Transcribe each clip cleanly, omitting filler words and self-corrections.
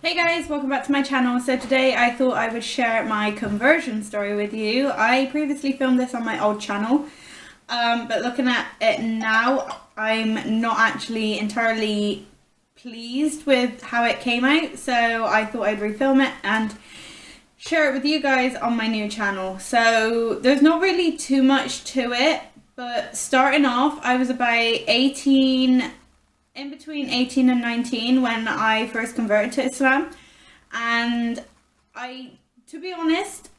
Hey guys, welcome back to my channel. So today I thought I would share my conversion story with you. I previously filmed this on my old channel, but looking at it now, I'm not actually entirely pleased with how it came out. So I thought I'd refilm it and share it with you guys on my new channel. So there's not really too much to it, but starting off, I was about 18, in between 18 and 19 when I first converted to Islam. And to be honest,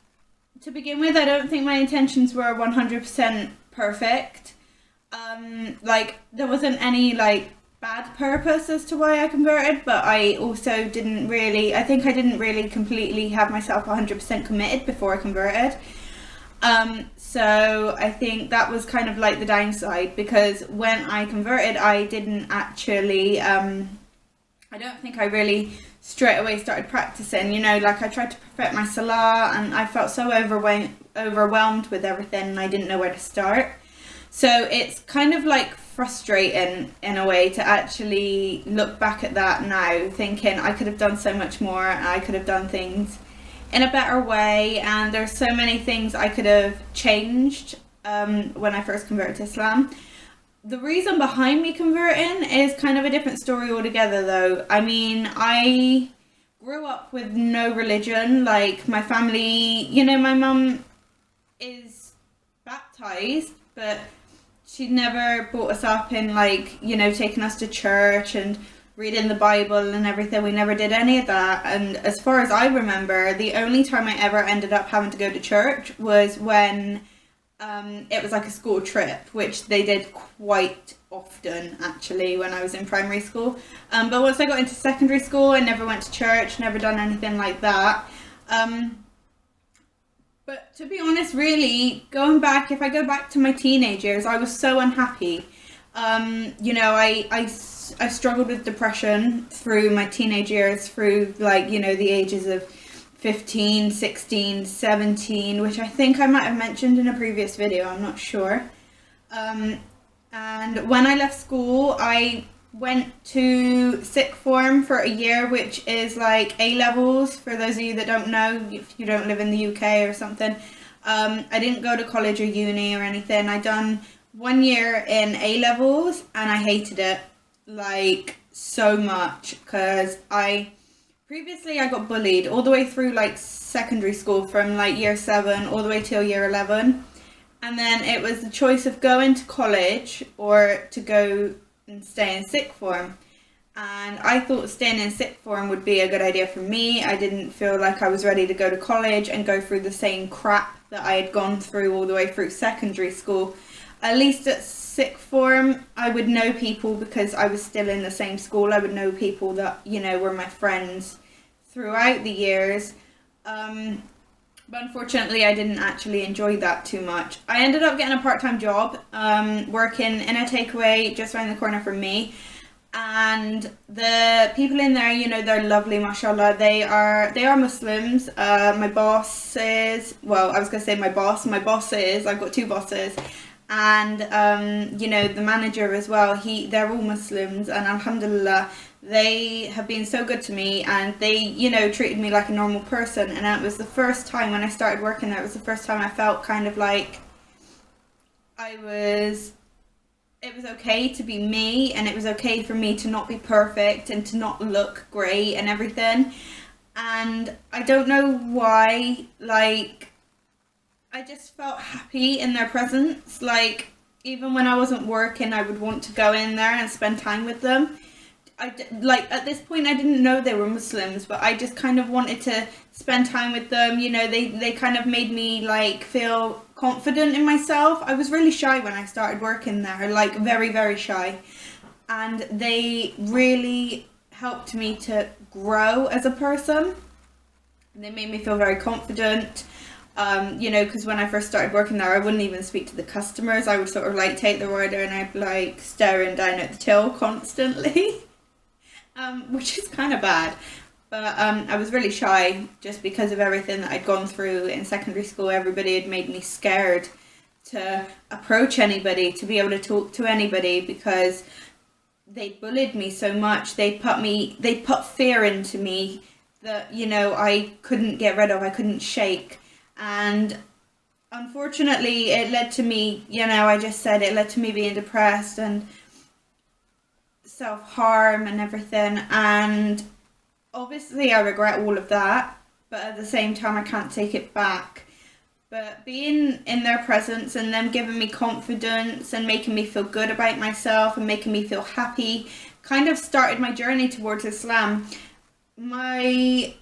to begin with, I don't think my intentions were 100% perfect. There wasn't any bad purpose as to why I converted, but I also I didn't really completely have myself 100% committed before I converted. So I think that was kind of like the downside, because when I converted, I didn't actually, I don't think I really straight away started practicing, I tried to perfect my salah and I felt so overwhelmed with everything and I didn't know where to start. So it's kind of frustrating in a way to actually look back at that now, thinking I could have done so much more and I could have done things in a better way, and there's so many things I could have changed when I first converted to Islam. The reason behind me converting is kind of a different story altogether though. I mean, I grew up with no religion. My family, my mum is baptized, but she never brought us up in taking us to church and reading the Bible and everything. We never did any of that. And as far as I remember, the only time I ever ended up having to go to church was when it was like a school trip, which they did quite often actually when I was in primary school. But once I got into secondary school, I never went to church, never done anything like that. But to be honest, really, if I go back to my teenage years, I was so unhappy. I struggled with depression through my teenage years, through the ages of 15, 16, 17, which I think I might have mentioned in a previous video, I'm not sure. And when I left school, I went to sixth form for a year, which is like A-levels, for those of you that don't know, if you don't live in the UK or something. I didn't go to college or uni or anything. I done 1 year in A-levels and I hated it so much, because previously I got bullied all the way through secondary school, from year 7 all the way till year 11, and then it was the choice of going to college or to go and stay in sixth form. And I thought staying in sixth form would be a good idea for me. I didn't feel like I was ready to go to college and go through the same crap that I had gone through all the way through secondary school. At least at sixth form, I would know people because I was still in the same school. I would know people that, were my friends throughout the years. But unfortunately, I didn't actually enjoy that too much. I ended up getting a part-time job, working in a takeaway just around the corner from me. And the people in there, they're lovely, mashallah. They are Muslims. My bosses, I've got 2 bosses. And the manager as well, they're all Muslims, and alhamdulillah, they have been so good to me, and they treated me like a normal person. And it was the first time when I started working there, it was the first time I felt kind of like it was okay to be me, and it was okay for me to not be perfect and to not look great and everything. And I don't know why, I just felt happy in their presence. Even when I wasn't working, I would want to go in there and spend time with them. At this point, I didn't know they were Muslims, but I just kind of wanted to spend time with them. They kind of made me feel confident in myself. I was really shy when I started working there, very, very shy. And they really helped me to grow as a person. They made me feel very confident. Because when I first started working there, I wouldn't even speak to the customers. I would sort of take the order and I'd be staring down at the till constantly, which is kind of bad. But I was really shy just because of everything that I'd gone through in secondary school. Everybody had made me scared to approach anybody, to be able to talk to anybody, because they bullied me so much. They put fear into me that, you know, I couldn't get rid of, I couldn't shake. And unfortunately, it led to me, you know, I just said it led to me being depressed and self-harm and everything. And obviously I regret all of that, but at the same time I can't take it back. But being in their presence and them giving me confidence and making me feel good about myself and making me feel happy kind of started my journey towards Islam. I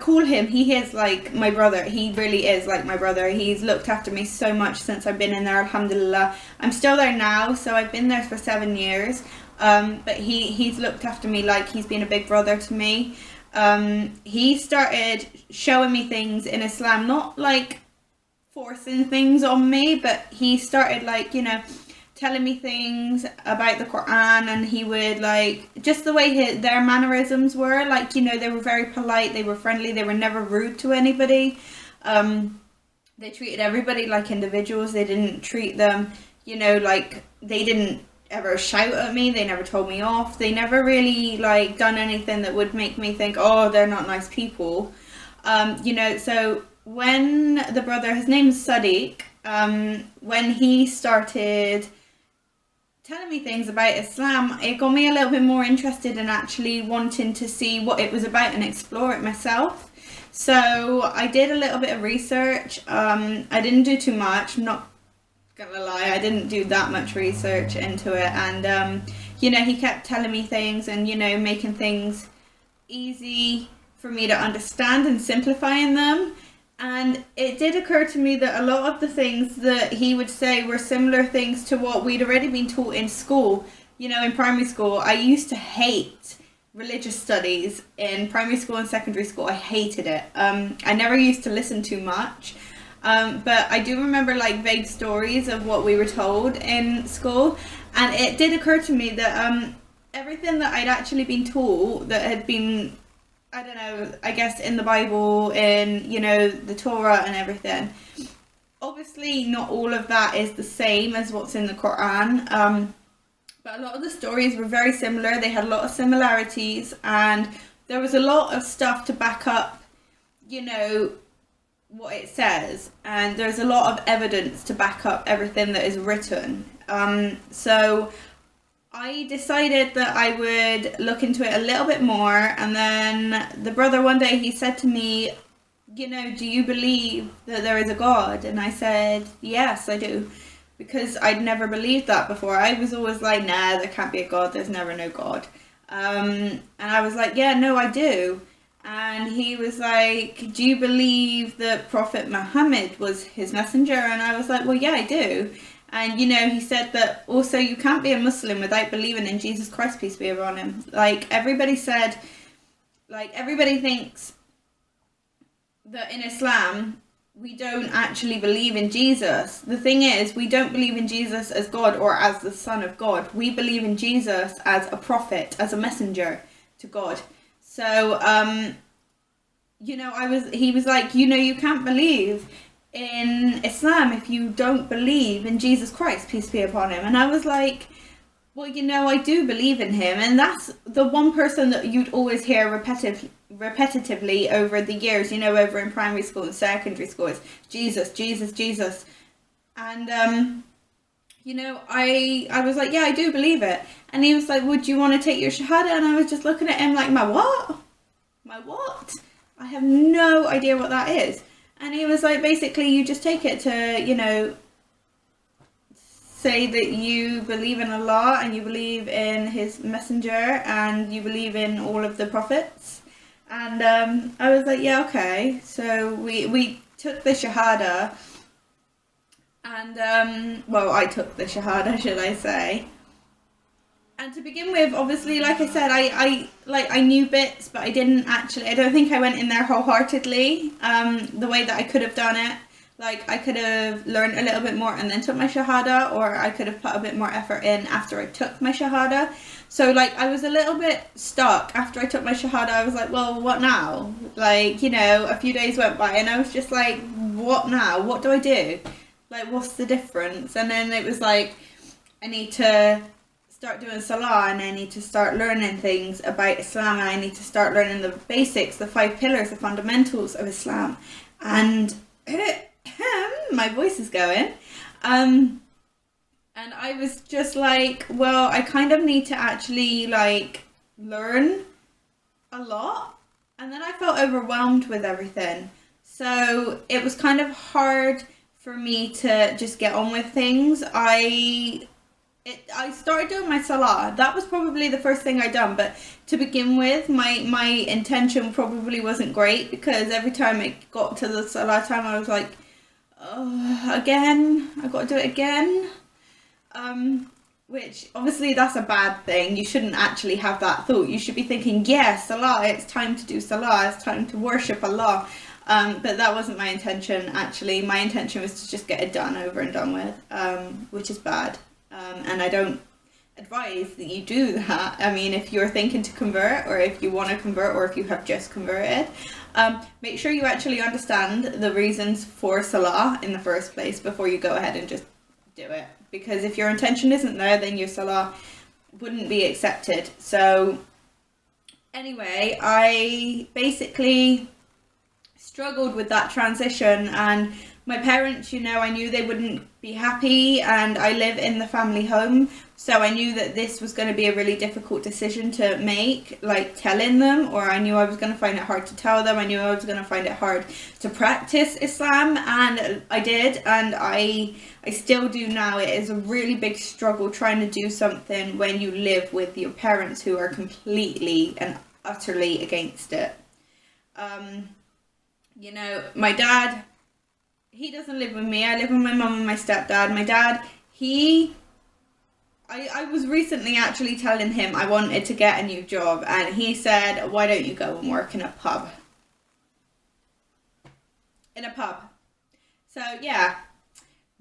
call him, he is like my brother. He really is like my brother. He's looked after me so much since I've been in there, alhamdulillah. I'm still there now, so I've been there for 7 years. But he's looked after me like he's been a big brother to me. He started showing me things in Islam, not like forcing things on me, but he started like, you know, telling me things about the Quran, and he would like, just the way their mannerisms were, like, you know, they were very polite, they were friendly, they were never rude to anybody. They treated everybody like individuals. They didn't treat them, you know, like, they didn't ever shout at me, they never told me off, they never really like done anything that would make me think, oh, they're not nice people. You know, so when the brother, his name's Sadiq, when he started telling me things about Islam, it got me a little bit more interested in actually wanting to see what it was about and explore it myself. So I did a little bit of research. I didn't do too much, I'm not gonna lie, I didn't do that much research into it. And you know, he kept telling me things and, you know, making things easy for me to understand and simplifying them. And it did occur to me that a lot of the things that he would say were similar things to what we'd already been taught in school. You know, in primary school, I used to hate religious studies in primary school and secondary school. I hated it. I never used to listen too much. But I do remember like vague stories of what we were told in school. And it did occur to me that everything that I'd actually been taught that had been, I don't know, I guess in the Bible, in, you know, the Torah and everything. Obviously, not all of that is the same as what's in the Quran. But a lot of the stories were very similar. They had a lot of similarities, and there was a lot of stuff to back up, you know, what it says. And there's a lot of evidence to back up everything that is written. So I decided that I would look into it a little bit more, and then the brother one day, he said to me, you know, do you believe that there is a God? And I said, yes, I do, because I'd never believed that before. I was always like, nah, there can't be a God, there's never no God. And I was like, yeah, no, I do. And he was like, do you believe that Prophet Muhammad was his messenger? And I was like, well, yeah, I do. And, you know, he said that also you can't be a Muslim without believing in Jesus Christ, peace be upon him. Like, everybody said, like, everybody thinks that in Islam, we don't actually believe in Jesus. The thing is, we don't believe in Jesus as God or as the Son of God. We believe in Jesus as a prophet, as a messenger to God. So, you know, he was like, you know, you can't believe in Islam if you don't believe in Jesus Christ, peace be upon him. And I was like, well, you know, I do believe in him. And that's the one person that you'd always hear repetitively over the years, you know, over in primary school and secondary school, is Jesus, Jesus, Jesus. And, you know, I was like, yeah, I do believe it. And he was like, would you want to take your shahada? And I was just looking at him like, my what? My what? I have no idea what that is. And he was like, basically, you just take it to, you know, say that you believe in Allah and you believe in his messenger and you believe in all of the prophets. And I was like, yeah, okay. So we took the shahada. And, well, I took the shahada, should I say. And to begin with, obviously, like I said, I knew bits, but I don't think I went in there wholeheartedly, the way that I could have done it. Like, I could have learned a little bit more and then took my shahada, or I could have put a bit more effort in after I took my shahada. So, like, I was a little bit stuck after I took my shahada. I was like, well, what now? Like, you know, a few days went by and I was just like, what now? What do I do? Like, what's the difference? And then it was like, I need to start doing salah, and I need to start learning things about Islam, and I need to start learning the basics, the 5 pillars, the fundamentals of Islam. And my voice is going. And I was just like, well, I kind of need to actually like learn a lot. And then I felt overwhelmed with everything. So it was kind of hard for me to just get on with things. I started doing my salah. That was probably the first thing I done, but to begin with, my intention probably wasn't great, because every time it got to the salah time, I was like, oh, again, I got to do it again. Which obviously that's a bad thing. You shouldn't actually have that thought. You should be thinking, yes, salah, it's time to do salah, it's time to worship Allah. But that wasn't my intention, actually. My intention was to just get it done, over and done with, which is bad. And I don't advise that you do that. I mean, if you're thinking to convert, or if you want to convert, or if you have just converted, make sure you actually understand the reasons for salah in the first place before you go ahead and just do it. Because if your intention isn't there, then your salah wouldn't be accepted. So anyway, I basically struggled with that transition, and my parents, you know, I knew they wouldn't be happy, and I live in the family home, so I knew that this was going to be a really difficult decision to make, like telling them, or I knew I was going to find it hard to tell them. I knew I was going to find it hard to practice Islam, and I did, and I still do now. It is a really big struggle trying to do something when you live with your parents who are completely and utterly against it. You know, my dad, he doesn't live with me. I live with my mum and my stepdad. My dad, I was recently actually telling him I wanted to get a new job, and he said, why don't you go and work in a pub? In a pub. So yeah,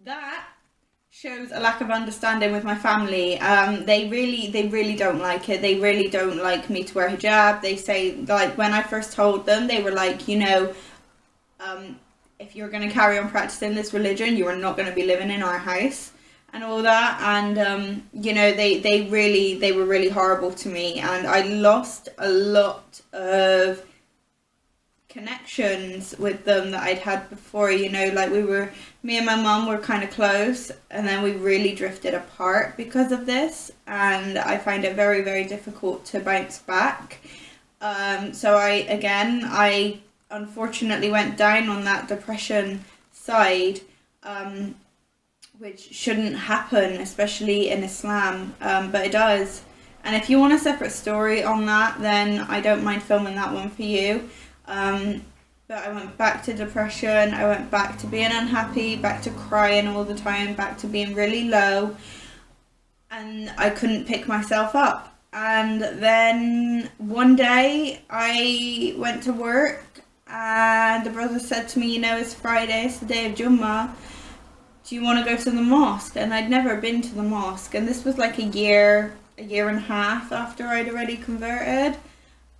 that shows a lack of understanding with my family. They really don't like it. They really don't like me to wear hijab. They say, like, when I first told them, they were like, you know, if you're going to carry on practicing this religion, you are not going to be living in our house, and all that. And you know, they were really horrible to me, and I lost a lot of connections with them that I'd had before. You know, like me and my mum were kind of close, and then we really drifted apart because of this, and I find it very, very difficult to bounce back. So I unfortunately went down on that depression side, which shouldn't happen, especially in Islam, but it does. And if you want a separate story on that, then I don't mind filming that one for you. But I went back to depression, I went back to being unhappy, back to crying all the time, back to being really low, and I couldn't pick myself up. And then one day I went to work, and the brother said to me, you know, it's Friday, it's the day of Jummah, do you want to go to the mosque? And I'd never been to the mosque, and this was like a year and a half after I'd already converted.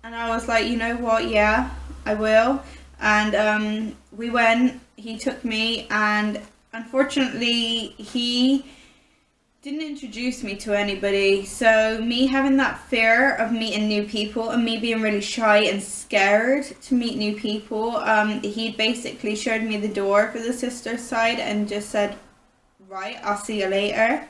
And I was like, you know what, yeah, I will. And we went, he took me, and unfortunately he didn't introduce me to anybody. So me having that fear of meeting new people, and me being really shy and scared to meet new people, he basically showed me the door for the sister's side and just said, right, I'll see you later.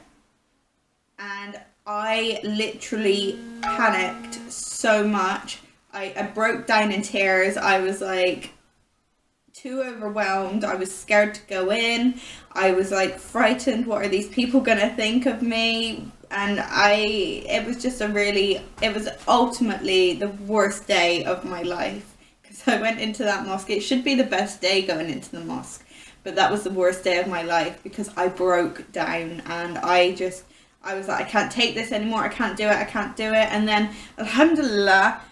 And I literally panicked so much. I broke down in tears. I was like too overwhelmed. I was scared to go in. I was like frightened. What are these people gonna think of me? And it was ultimately the worst day of my life, because I went into that mosque. It should be the best day going into the mosque, but that was the worst day of my life, because I broke down, and I was like, I can't take this anymore. I can't do it. And then, alhamdulillah,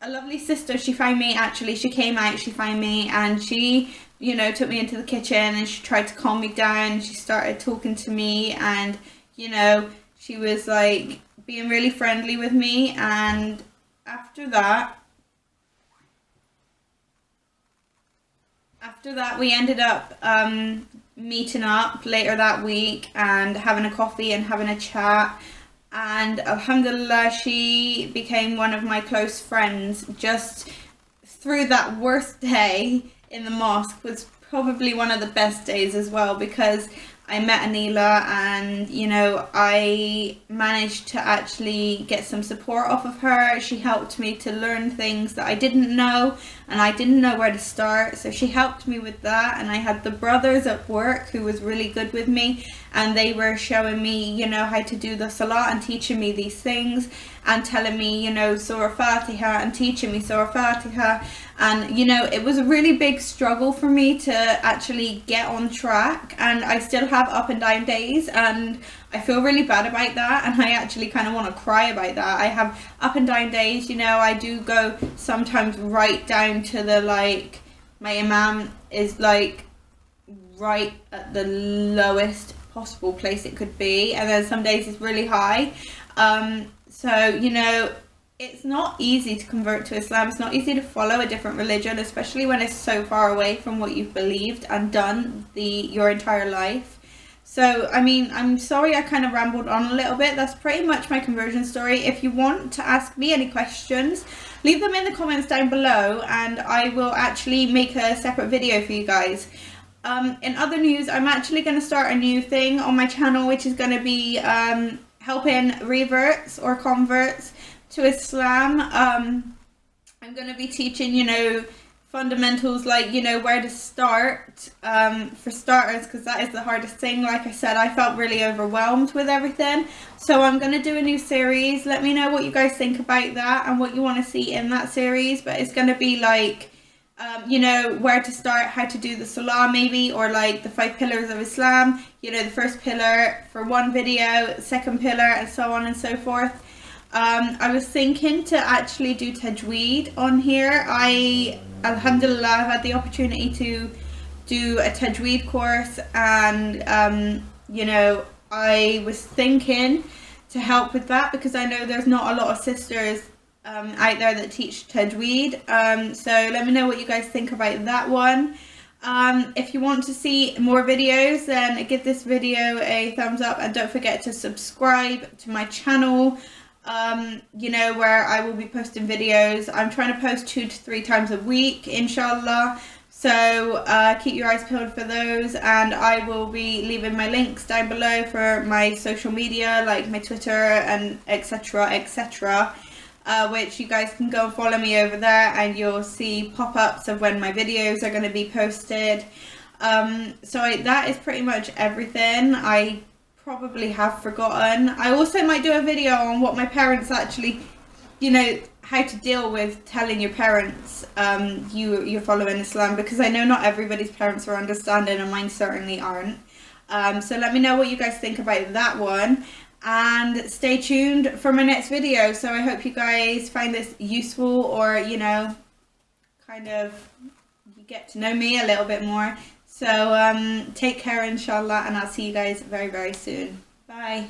a lovely sister, she found me, actually. She came out, she found me, and she, you know, took me into the kitchen, and she tried to calm me down. She started talking to me, and, you know, she was like being really friendly with me. And after that we ended up meeting up later that week and having a coffee and having a chat. and alhamdulillah, she became one of my close friends just through that worst day in the mosque. Was probably one of the best days as well, because I met Anila, and you know, I managed to actually get some support off of her. She helped me to learn things that I didn't know, and I didn't know where to start, so she helped me with that. And I had the brothers at work who was really good with me, and they were showing me, you know, how to do the salah and teaching me these things, and telling me, you know, Surah Fatiha, and teaching me Surah Fatiha. And you know, it was a really big struggle for me to actually get on track, and I still have up and down days, and I feel really bad about that, and I actually kind of want to cry about that. I have up and down days, you know. I do go sometimes right down to the, like, my imam is like right at the lowest possible place it could be, and then some days it's really high. So you know, it's not easy to convert to Islam. It's not easy to follow a different religion, especially when it's so far away from what you've believed and done your entire life. So, I mean, I'm sorry I kind of rambled on a little bit. That's pretty much my conversion story. If you want to ask me any questions, leave them in the comments down below, and I will actually make a separate video for you guys. In other news, I'm actually going to start a new thing on my channel, which is going to be helping reverts or converts to Islam. I'm going to be teaching, you know, fundamentals, like, you know, where to start, for starters, because that is the hardest thing. Like I said, I felt really overwhelmed with everything, so I'm going to do a new series. Let me know what you guys think about that and what you want to see in that series. But it's going to be like, you know, where to start, how to do the salah maybe, or like the 5 pillars of Islam, you know, the first pillar for one video, second pillar, and so on and so forth. I was thinking to actually do tajweed on here. Alhamdulillah, I've had the opportunity to do a tajweed course, and you know, I was thinking to help with that, because I know there's not a lot of sisters out there that teach tajweed. So let me know what you guys think about that one. If you want to see more videos, then give this video a thumbs up, and don't forget to subscribe to my channel. You know, where I will be posting videos. I'm trying to post 2 to 3 times a week, inshallah. So keep your eyes peeled for those, and I will be leaving my links down below for my social media, like my Twitter and etc, etc, which you guys can go and follow me over there, and you'll see pop-ups of when my videos are going to be posted. So that is pretty much everything. I probably have forgotten. I also might do a video on what my parents actually, you know, how to deal with telling your parents you're following Islam, because I know not everybody's parents are understanding, and mine certainly aren't. So let me know what you guys think about that one, and stay tuned for my next video. So I hope you guys find this useful, or you know, kind of you get to know me a little bit more. So take care, inshallah, and I'll see you guys very, very soon. Bye.